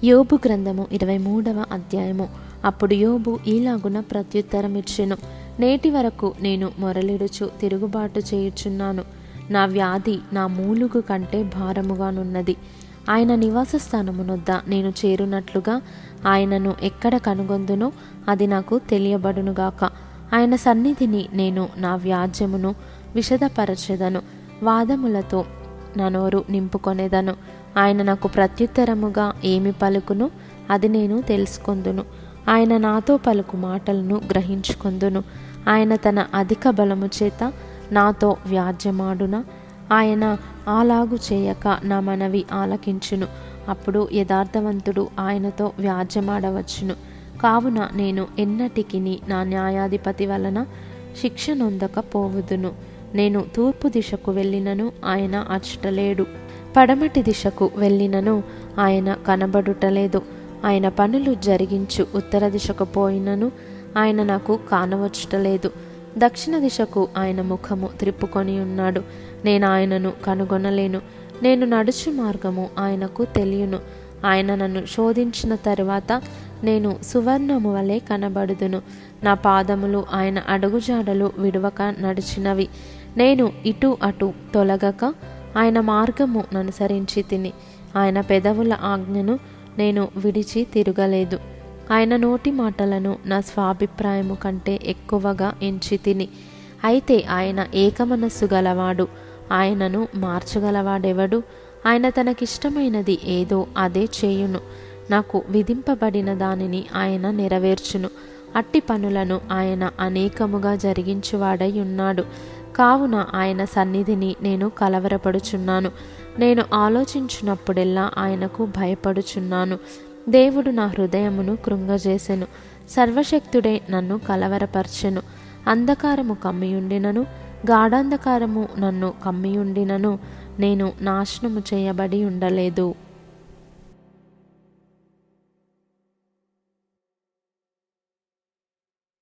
యోబు గ్రంథము 23వ అధ్యాయము. అప్పుడు యోబు ఈలాగున ప్రత్యుత్తరమిచ్చెను. నేటి వరకు నేను మొరలిడుచు తిరుగుబాటు చేయుచున్నాను. నా వ్యాధి నా మూలుగు కంటే భారముగానున్నది. ఆయన నివాస స్థానమునొద్ద నేను చేరునట్లుగా ఆయనను ఎక్కడ కనుగొందునో అది నాకు తెలియబడునుగాక. ఆయన సన్నిధిని నేను నా వ్యాజ్యమును విశదపరచెదను. వాదములతో నా నోరు నింపుకొనేదను. ఆయన నాకు ప్రత్యుత్తరముగా ఏమి పలుకును అది నేను తెలుసుకొందును. ఆయన నాతో పలుకు మాటలను గ్రహించుకొందును. ఆయన తన అధిక బలము చేత నాతో వ్యాజ్యమాడున. ఆయన అలాగు చేయక నా మనవి ఆలకించును. అప్పుడు యథార్థవంతుడు ఆయనతో వ్యాజ్యమాడవచ్చును. కావున నేను ఎన్నటికిని నా న్యాయాధిపతి వలన శిక్ష నొందకపోవుదును. నేను తూర్పు దిశకు వెళ్ళినను ఆయన అచ్చటలేడు, పడమటి దిశకు వెళ్ళినను ఆయన కనబడుటలేదు. ఆయన పనులు జరిగించు ఉత్తర దిశకు పోయినను ఆయన నాకు కానవచ్చుటలేదు. దక్షిణ దిశకు ఆయన ముఖము త్రిప్పుకొని ఉన్నాడు. నేను ఆయనను కనుగొనలేను. నేను నడుచు మార్గము ఆయనకు తెలియను. ఆయన నన్ను శోధించిన తరువాత నేను సువర్ణము వలె కనబడుదును. నా పాదములు ఆయన అడుగుజాడలు విడువక నడిచినవి. నేను ఇటు అటు తొలగక ఆయన మార్గము అనుసరించి తిని. ఆయన పెదవుల ఆజ్ఞను నేను విడిచి తిరగలేదు. ఆయన నోటి మాటలను నా స్వాభిప్రాయము కంటే ఎక్కువగా ఎంచి తిని. అయితే ఆయన ఏకమనస్సు గలవాడు. ఆయనను మార్చగలవాడెవడు? ఆయన తనకిష్టమైనది ఏదో అదే చేయును. నాకు విధింపబడిన దానిని ఆయన నెరవేర్చును. అట్టి పనులను ఆయన అనేకముగా జరిగించువాడై ఉన్నాడు. కావున ఆయన సన్నిధిని నేను కలవరపడుచున్నాను. నేను ఆలోచించున్నప్పుడెల్లా ఆయనకు భయపడుచున్నాను. దేవుడు నా హృదయమును కృంగజేసెను. సర్వశక్తుడే నన్ను కలవరపరచెను. అంధకారము కమ్మియుండినను, గాఢాంధకారము నన్ను కమ్మియుండినను నేను నాశనము చేయబడి ఉండలేదు.